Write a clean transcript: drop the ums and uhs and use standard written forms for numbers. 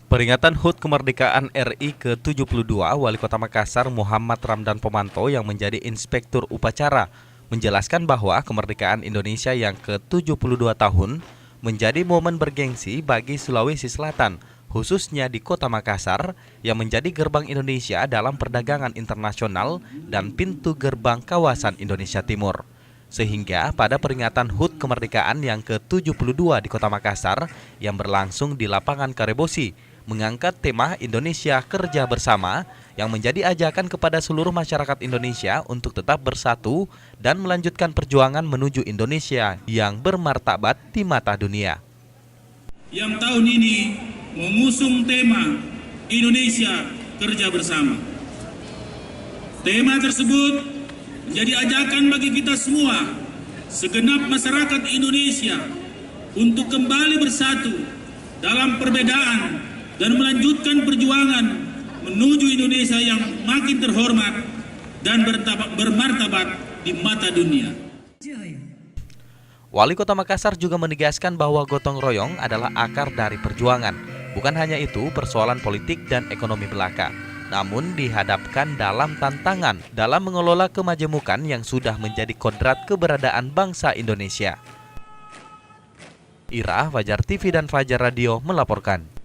Peringatan HUT Kemerdekaan RI ke-72, Wali Kota Makassar Muhammad Ramdan Pomanto yang menjadi inspektur upacara menjelaskan bahwa kemerdekaan Indonesia yang ke-72 tahun menjadi momen bergengsi bagi Sulawesi Selatan, khususnya di Kota Makassar yang menjadi gerbang Indonesia dalam perdagangan internasional dan pintu gerbang kawasan Indonesia Timur. Sehingga pada peringatan HUT Kemerdekaan yang ke-72 di Kota Makassar yang berlangsung di lapangan Karebosi mengangkat tema Indonesia Kerja Bersama yang menjadi ajakan kepada seluruh masyarakat Indonesia untuk tetap bersatu dan melanjutkan perjuangan menuju Indonesia yang bermartabat di mata dunia. Yang tahun ini mengusung tema Indonesia Kerja Bersama. Tema tersebut menjadi ajakan bagi kita semua, segenap masyarakat Indonesia, untuk kembali bersatu dalam perbedaan dan melanjutkan perjuangan menuju Indonesia yang makin terhormat dan bermartabat di mata dunia. Wali Kota Makassar juga menegaskan bahwa gotong royong adalah akar dari perjuangan. Bukan hanya itu, persoalan politik dan ekonomi belaka, namun dihadapkan dalam tantangan dalam mengelola kemajemukan yang sudah menjadi kodrat keberadaan bangsa Indonesia. Ira, Fajar TV dan Fajar Radio melaporkan.